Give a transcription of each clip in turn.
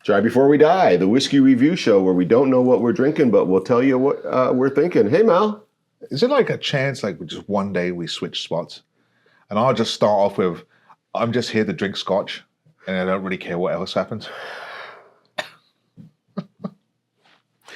Try Before We Die, the whiskey review show where we don't know what we're drinking, but we'll tell you what we're thinking. Hey, Mal. Is it like a chance, like just one day we switch spots? And I'll just start off with, I'm just here to drink scotch, and I don't really care what else happens.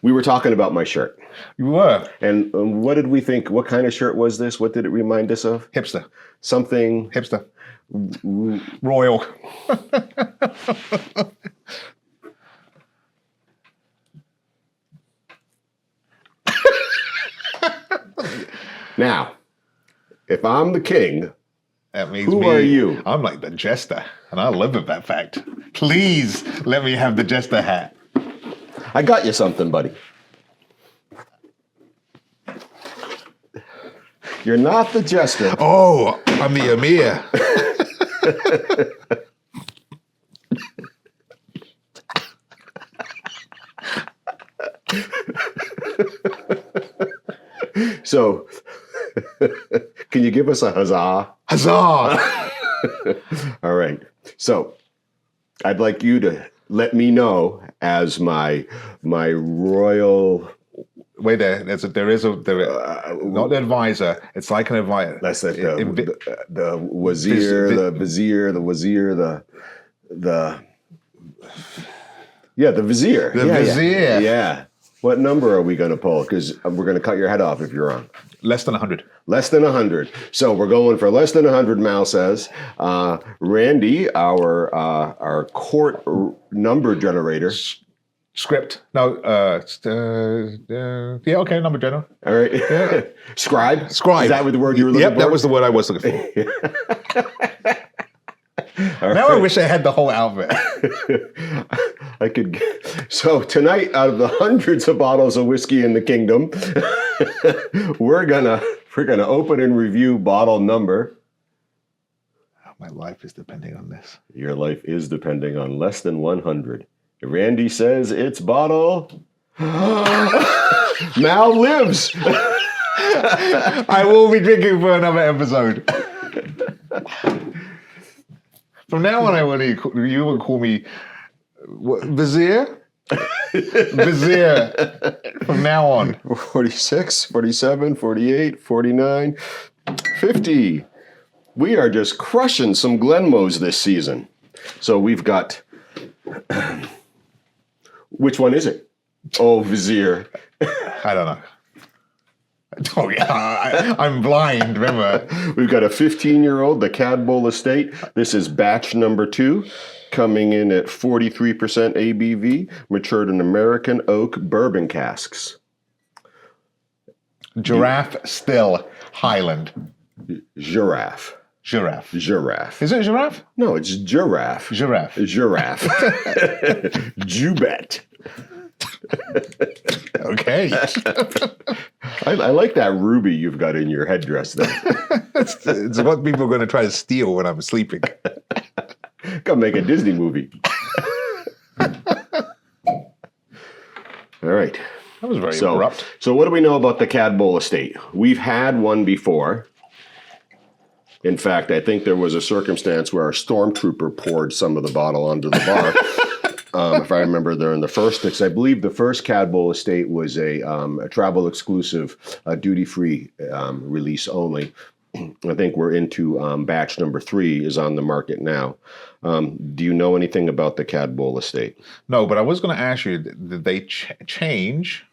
We were talking about my shirt. You were. And what did we think? What kind of shirt was this? What did it remind us of? Hipster. Something. Hipster. Royal. Now, if I'm the king, that means who are you? I'm like the jester, and I live with that fact. Please let me have the jester hat. I got you something, buddy. You're not the jester. Oh, I'm the Emir. So, can you give us a huzzah? Huzzah! All right. So, I'd like you to let me know as my royal. Wait, there is not the advisor. It's like an advisor. That's like the wazir, the vizier, the wazir, the vizier. The vizier. Yeah. What number are we going to pull? Because we're going to cut your head off if you're wrong. Less than 100. Less than 100. So we're going for less than 100, Mal says. Randy, our court number generator. Script. No. Yeah, okay, number generator. All right. Yeah. Scribe? Scribe. Is that the word you were looking for? Yep, that was the word I was looking for. Now I wish I had the whole alphabet. I could. So tonight, out of the hundreds of bottles of whiskey in the kingdom, we're gonna open and review bottle number. My life is depending on this. Your life is depending on less than 100. Randy says it's bottle. Mal lives. I will be drinking for another episode. From now on, you will call me Vizier? Vizier. From now on. 46, 47, 48, 49, 50. We are just crushing some Glenmos this season. So we've got... Which one is it? Oh, Vizier. I don't know. Oh, yeah, I'm blind, remember. We've got a 15-year-old, the Cadboll Estate. This is batch number 2, coming in at 43% ABV, matured in American oak bourbon casks. Giraffe still, Highland. Giraffe. Giraffe. Giraffe. Is it giraffe? No, it's giraffe. Giraffe. Giraffe. Jubet. Okay. I like that ruby you've got in your headdress there. it's what people are going to try to steal when I'm sleeping. Gotta make a Disney movie. All right. That was very abrupt. So what do we know about the Cadboll Estate? We've had one before. In fact, I think there was a circumstance where our stormtrooper poured some of the bottle onto the bar. If I remember, during the first, because I believe the first Cadboll Estate was a travel exclusive, duty-free release only. I think we're into batch number 3 is on the market now. Do you know anything about the Cadboll Estate? No, but I was going to ask you, did they change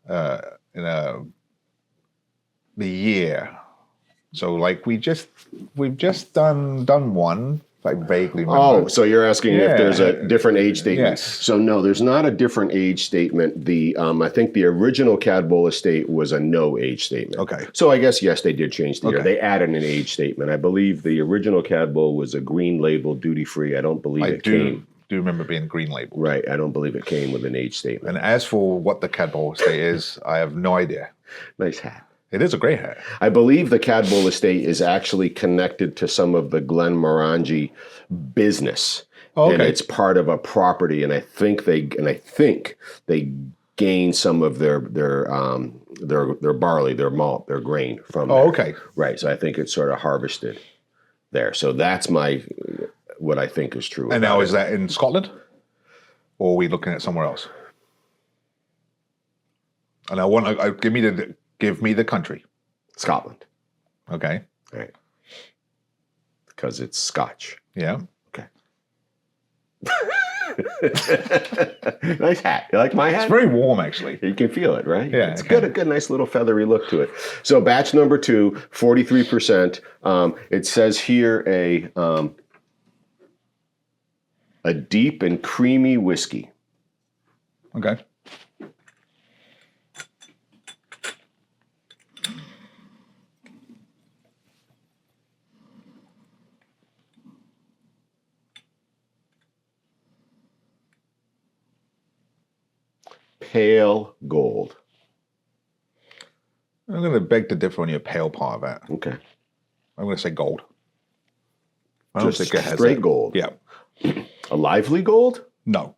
the year? So like we've just done one. I vaguely remember. Oh, so you're asking if there's a different age statement? Yes. So no, there's not a different age statement. The I think the original Cadboll Estate was a no age statement. Okay. So I guess yes, they did change the year. Okay. They added an age statement. I believe the original Cadboll was a green label, duty free. I don't believe it came. Do remember being green label. Right. I don't believe it came with an age statement. And as for what the Cadboll Estate is, I have no idea. Nice hat. It is a great hat. I believe the Cadboll Estate is actually connected to some of the Glenmorangie business. Oh, okay. And it's part of a property, and I think they gain some of their barley, their malt, their grain from there. Okay. Right. So I think it's sort of harvested there. So that's what I think is true. And now is that in Scotland? or are we looking at somewhere else? And I want give me the country. Scotland. Okay. All right. Because it's Scotch. Yeah. Okay. Nice hat. You like my hat? It's very warm, actually. You can feel it, right? Yeah. It's good. A good, nice little feathery look to it. So batch number 2, 43%. It says here a deep and creamy whiskey. Okay. Pale gold. I'm going to beg to differ on your pale part of that. Okay. I'm going to say gold. I don't Just think it has straight that. gold. Yeah. A lively gold? No.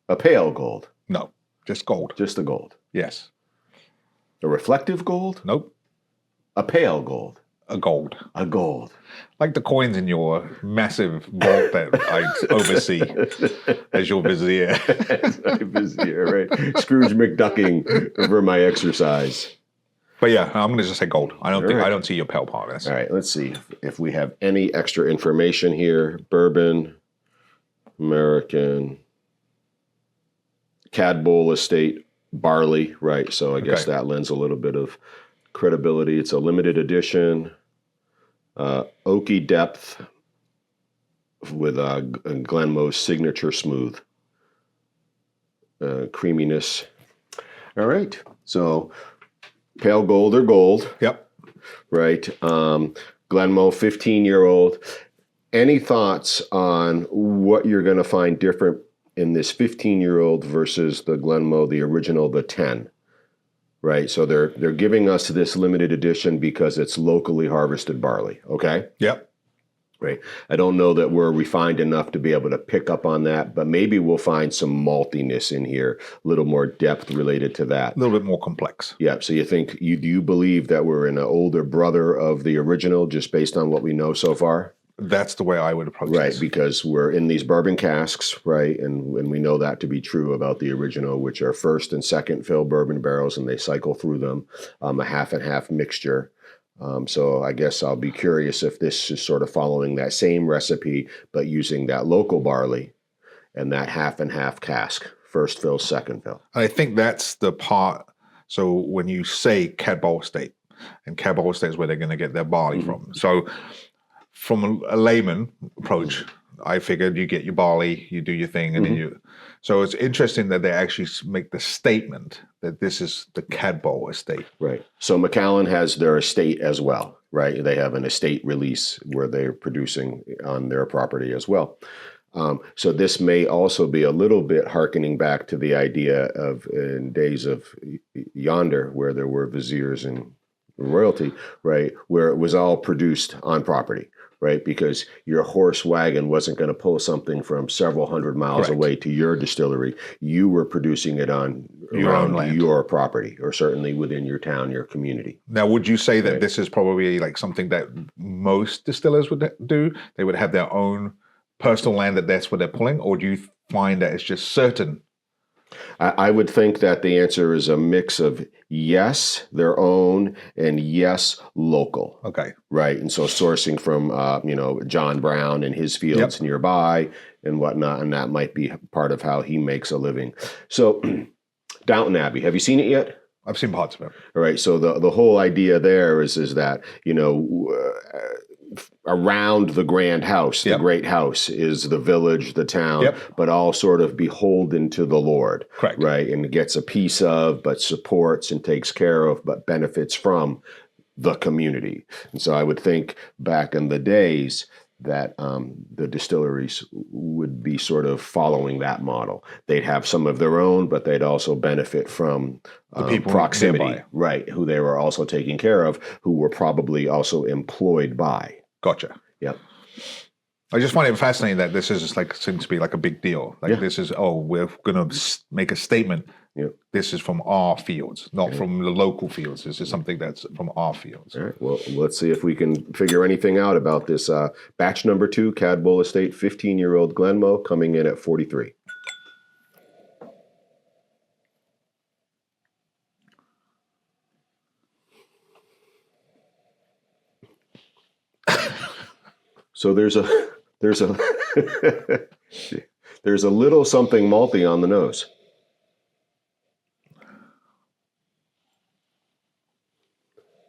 A pale gold? No. Just gold. Just a gold. Yes. A reflective gold? Nope. A pale gold? A gold. A gold. Like the coins in your massive vault that I oversee as your vizier. That's my vizier, right? Scrooge McDucking over my exercise. But yeah, I'm going to just say gold. I right. don't see your pale part of this. All right, let's see if we have any extra information here. Bourbon, American, Cadboll Estate, barley, right? So I guess that lends a little bit of credibility. It's a limited edition. Oaky depth with Glenmoe's signature smooth creaminess. All right, so pale gold or gold. Yep. Right. Glenmoe, 15-year-old. Any thoughts on what you're going to find different in this 15-year-old versus the Glenmoe, the original, the 10? Right, so they're giving us this limited edition because it's locally harvested barley, okay? Yep. Right. I don't know that we're refined enough to be able to pick up on that, but maybe we'll find some maltiness in here, a little more depth related to that. A little bit more complex. Yeah, so do you believe that we're an older brother of the original just based on what we know so far? That's the way I would approach Right, this. because we're in these bourbon casks, right? And we know that to be true about the original, which are first and second fill bourbon barrels, and they cycle through them, a half and half mixture. So I guess I'll be curious if this is sort of following that same recipe, but using that local barley and that half and half cask, first fill, second fill. I think that's the part. So when you say Cadboll Estate, and Cadboll Estate is where they're going to get their barley from. So from a layman approach, I figured you get your barley, you do your thing, and then you. So it's interesting that they actually make the statement that this is the Cadboll Estate. Right. So Macallan has their estate as well, right? They have an estate release where they're producing on their property as well. So this may also be a little bit hearkening back to the idea of in days of yonder, where there were viziers and royalty, right? Where it was all produced on property. Right, because your horse wagon wasn't going to pull something from several hundred miles away to your distillery. You were producing it on your own land, your property, or certainly within your town, your community. Now, would you say that this is probably like something that most distillers would do? They would have their own personal land that's what they're pulling, or do you find that it's just certain? I would think that the answer is a mix of yes, their own, and yes, local. Okay. Right. And so sourcing from, John Brown and his fields nearby and whatnot, and that might be part of how he makes a living. So Downton Abbey, have you seen it yet? I've seen parts of it. All right. So the whole idea there is that, around the grand house, the great house, is the village, the town, but all sort of beholden to the Lord. Correct. Right. And gets a piece of, but supports and takes care of, but benefits from the community. And so I would think back in the days that the distilleries would be sort of following that model. They'd have some of their own, but they'd also benefit from the people proximity, nearby. right? Who they were also taking care of, who were probably also employed by. Gotcha. Yep. I just find it fascinating that this is seems to be like a big deal. This is, we're going to make a statement. Yep. This is from our fields, not from the local fields. This is something that's from our fields. All right. Well, let's see if we can figure anything out about this batch number 2, Cadboll Estate, 15-year-old Glenmoe, coming in at 43. So there's a there's a there's a little something malty on the nose.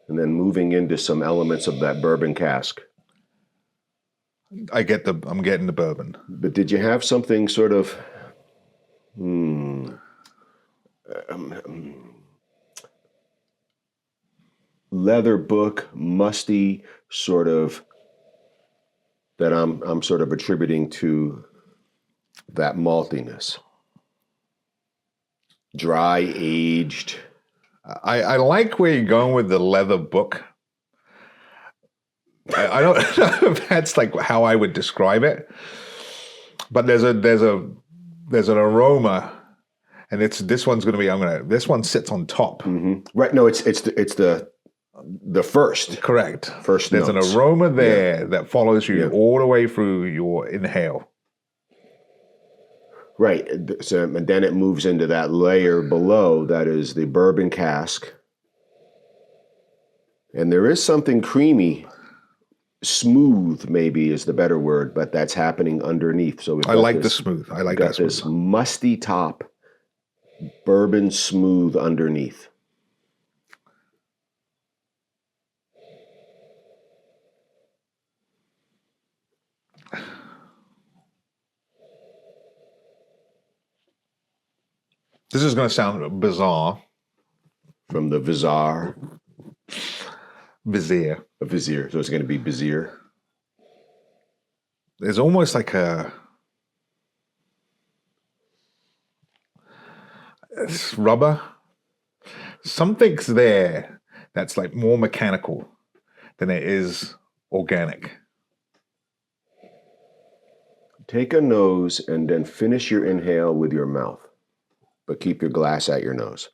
And then moving into some elements of that bourbon cask. I'm getting the bourbon. But did you have something sort of leather book, musty sort of that I'm sort of attributing to that maltiness? Dry aged. I like where you're going with the leather book. I don't know if that's like how I would describe it, but there's an aroma, and this one's going to be this one sits on top. Mm-hmm. Right? No, it's the first. Correct. First There's notes. an aroma there that follows you all the way through your inhale. Right. So, and then it moves into that layer below that is the bourbon cask. And there is something creamy, smooth maybe is the better word, but that's happening underneath. So I like the smooth. I like that smooth. This musty top, bourbon smooth underneath. This is going to sound bizarre. From the vizier. Vizier. A vizier. So it's going to be vizier. There's almost like it's rubber. Something's there that's like more mechanical than it is organic. Take a nose and then finish your inhale with your mouth, but keep your glass at your nose.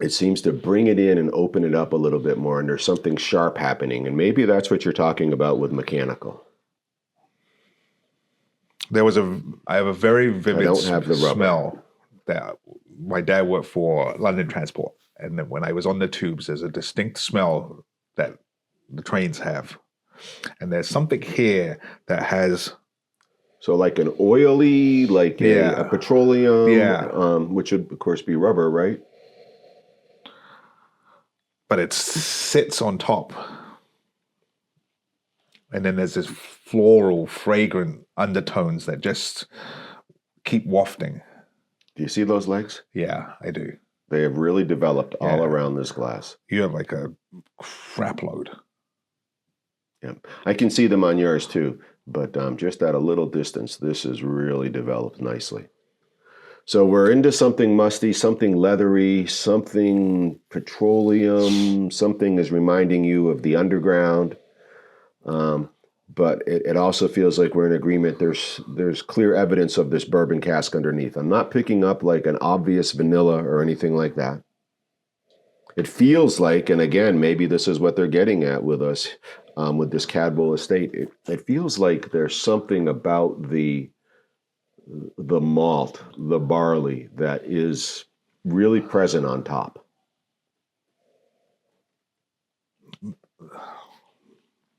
It seems to bring it in and open it up a little bit more, and there's something sharp happening, and maybe that's what you're talking about with mechanical. I have a very vivid smell that my dad worked for London Transport, and then when I was on the tubes, there's a distinct smell that the trains have, and there's something here that has. So like an oily, like a petroleum, which would of course be rubber, right? But it sits on top. And then there's this floral, fragrant undertones that just keep wafting. Do you see those legs? Yeah, I do. They have really developed all around this glass. You have like a crap load. Yeah, I can see them on yours too, but just at a little distance, this is really developed nicely. So we're into something musty, something leathery, something petroleum, something is reminding you of the underground. But it also feels like we're in agreement. There's clear evidence of this bourbon cask underneath. I'm not picking up like an obvious vanilla or anything like that. It feels like, and again, maybe this is what they're getting at with us, with this Cadboll Estate. It feels like there's something about the malt, the barley, that is really present on top.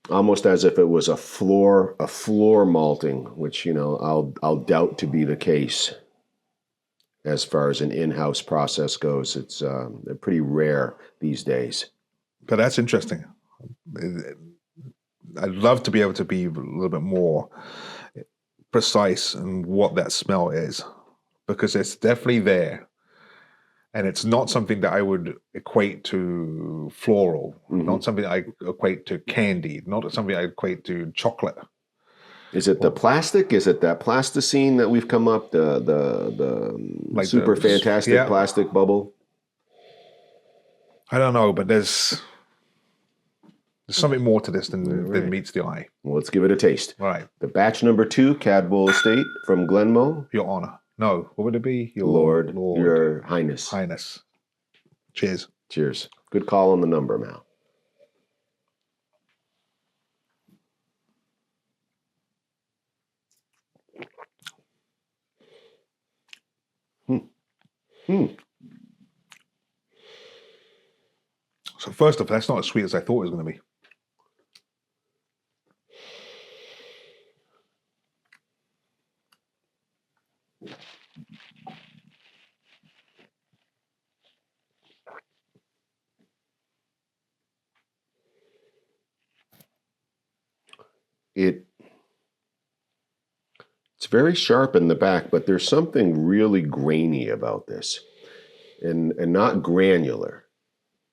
Almost as if it was a floor malting, which I'll doubt to be the case. As far as an in-house process goes, it's they're pretty rare these days. But that's interesting. I'd love to be able to be a little bit more precise in what that smell is, because it's definitely there. And it's not something that I would equate to floral, not something I equate to candy, not something I equate to chocolate. Is it the plastic? Is it that plasticine that we've come up, the like super fantastic plastic bubble? I don't know, but there's something more to this than meets the eye. Well, let's give it a taste. All right. The batch number 2, Cadboll Estate from Glenmoe. Your Honor. No, what would it be? Your Lord. Your Highness. Highness. Cheers. Cheers. Good call on the number, Mal. So First off, that's not as sweet as I thought it was going to be. It's very sharp in the back, but there's something really grainy about this, and not granular,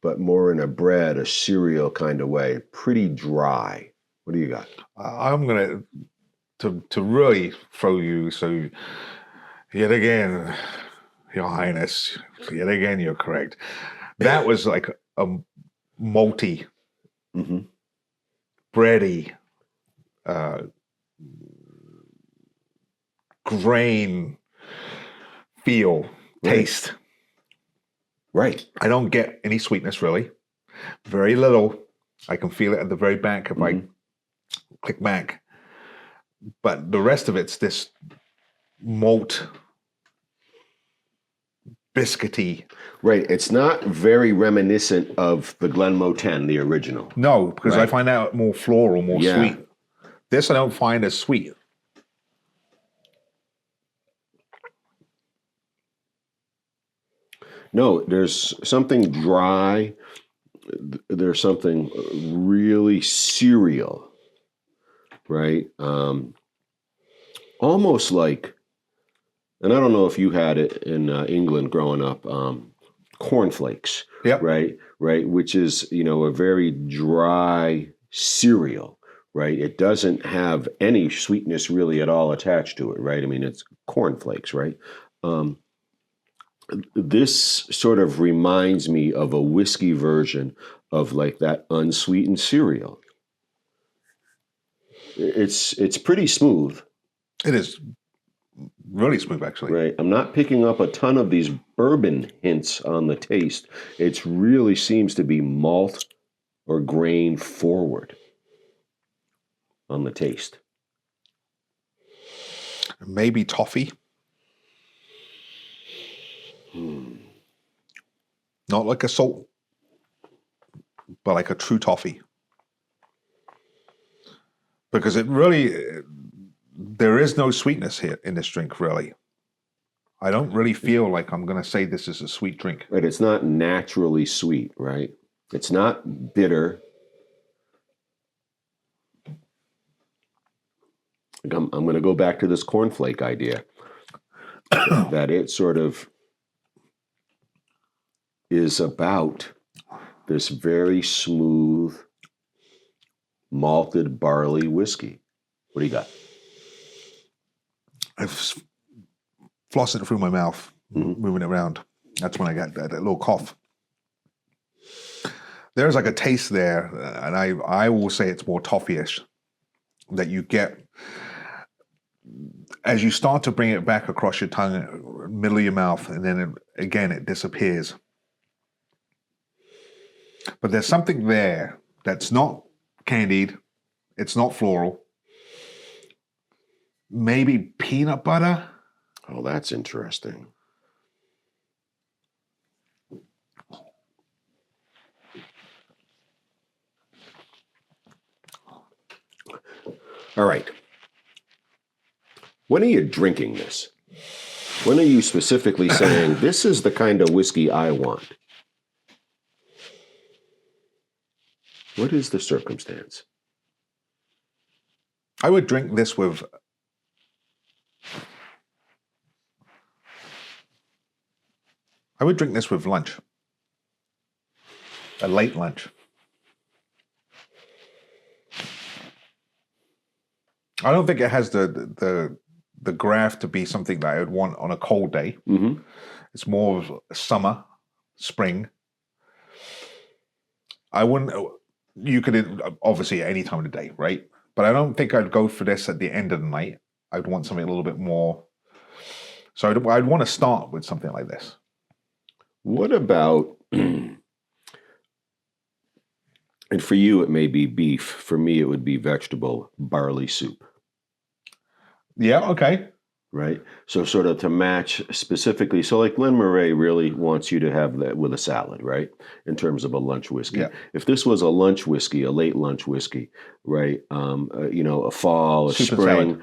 but more in a bread, a cereal kind of way. Pretty dry. What do you got? I'm going to really throw you. So yet again, Your Highness, yet again, you're correct. That was like a malty, bready, grain feel, taste. Right. I don't get any sweetness really. Very little. I can feel it at the very back if I click back. But the rest of it's this malt, biscuity. Right. It's not very reminiscent of the Glenmo 10, the original. No, because I find that more floral, more sweet. This I don't find as sweet. No, there's something dry. There's something really cereal, right? Almost like, and I don't know if you had it in England growing up, cornflakes, right? Right, which is, a very dry cereal, right? It doesn't have any sweetness really at all attached to it, right? I mean, it's cornflakes, right? This sort of reminds me of a whiskey version of like that unsweetened cereal. It's pretty smooth. It is really smooth, actually. Right. I'm not picking up a ton of these bourbon hints on the taste. It really seems to be malt or grain forward on the taste. Maybe toffee. Not like a salt, but like a true toffee. Because it really, there is no sweetness here in this drink, really. I don't really feel like I'm going to say this is a sweet drink. Right. It's not naturally sweet, right? It's not bitter. I'm going to go back to this cornflake idea. That it sort of is about this very smooth malted barley whiskey. What do you got? I've flossed it through my mouth, moving it around. That's when I got that little cough. There's like a taste there, and I will say it's more toffee-ish, that you get as you start to bring it back across your tongue, middle of your mouth, and then again it disappears. But there's something there that's not candied, it's not floral. Maybe peanut butter. Oh, that's interesting. All right. When are you drinking this? When are you specifically saying, this is the kind of whiskey I want? What is the circumstance? I would drink this with lunch. A late lunch. I don't think it has the graft to be something that I would want on a cold day. It's more of summer, spring. I wouldn't. You could obviously at any time of the day, right? But I don't think I'd go for this at the end of the night. I'd want something a little bit more. So I'd want to start with something like this. What about, and for you it may be beef, for me it would be vegetable barley soup. Yeah, okay. right? So sort of to match specifically. So like Glenmorangie really wants you to have that with a salad, right? In terms of a lunch whiskey. Yeah. If this was a lunch whiskey, a late lunch whiskey, right? A fall, a Soup and spring,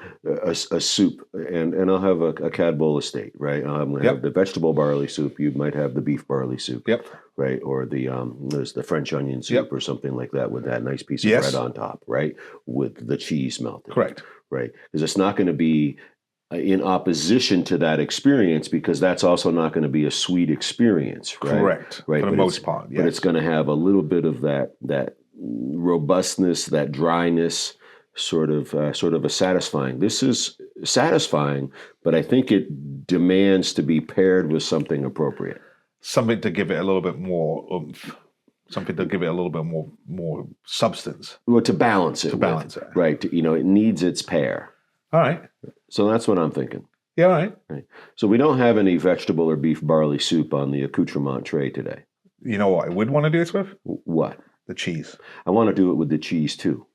a soup, and I'll have a Cadboll Estate, right? I'm going to have the vegetable barley soup. You might have the beef barley soup. Yep. Right, or there's the French onion soup or something like that with that nice piece of bread on top, right? With the cheese melted. Correct. Right, because it's not going to be in opposition to that experience, because that's also not going to be a sweet experience, right? Correct. Right, For the most part, yes. But it's going to have a little bit of that robustness, that dryness, sort of a satisfying. This is satisfying, but I think it demands to be paired with something appropriate. Something to give it a little bit more oomph. Something to give it a little bit more substance. Well, to balance it. Right. It needs its pair. All right. So that's what I'm thinking. Yeah, all right. Right. So we don't have any vegetable or beef barley soup on the accoutrement tray today. You know what I would want to do this with? What? The cheese. I want to do it with the cheese too.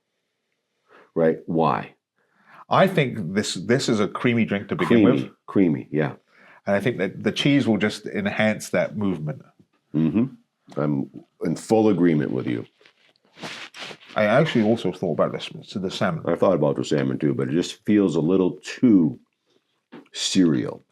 Right? Why? I think this is a creamy drink to begin with. Creamy, yeah. And I think that the cheese will just enhance that movement. Mm-hmm. I'm in full agreement with you. I actually also thought about this, to the salmon. I thought about the salmon too, but it just feels a little too cereal.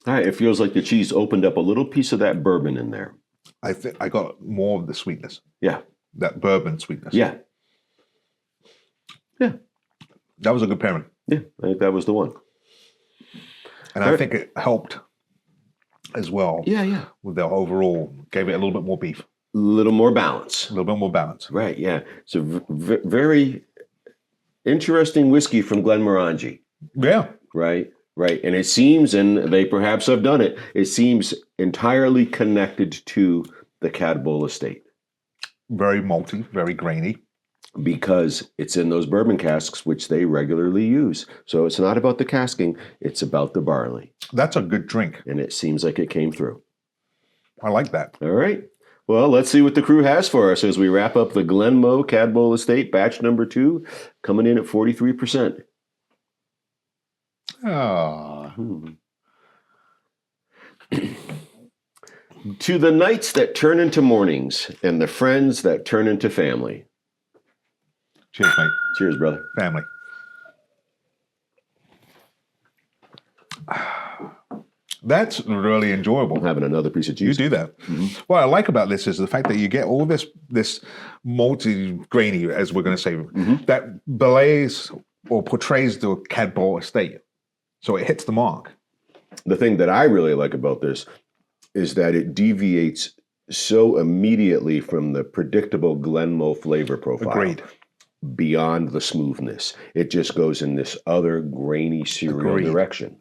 All right, it feels like the cheese opened up a little piece of that bourbon in there. I think I got more of the sweetness. Yeah. That bourbon sweetness. Yeah. Yeah. That was a good pairing. Yeah, I think that was the one. And I think it helped as well. Yeah, yeah. With the overall, gave it a little bit more beef. A little more balance. A little bit more balance. Right, yeah. It's a very interesting whiskey from Glenmorangie. Yeah. Right. Right. And it seems, and they perhaps have done it, it seems entirely connected to the Cadboll Estate. Very malty, very grainy. Because it's in those bourbon casks, which they regularly use. So it's not about the casking, it's about the barley. That's a good drink. And it seems like it came through. I like that. All right. Well, let's see what the crew has for us as we wrap up the Glenmo Cadboll Estate batch number 2, coming in at 43%. Ah. To the nights that turn into mornings and the friends that turn into family. Cheers, mate. Cheers, brother. Family. That's really enjoyable. I'm having another piece of You cheese. do that. Mm-hmm. What I like about this is the fact that you get all this malty, grainy, as we're going to say, that belays or portrays the Cadboll Estate. So it hits the mark. The thing that I really like about this is that it deviates so immediately from the predictable Glenmo flavor profile. Agreed. Beyond the smoothness. It just goes in this other grainy cereal direction.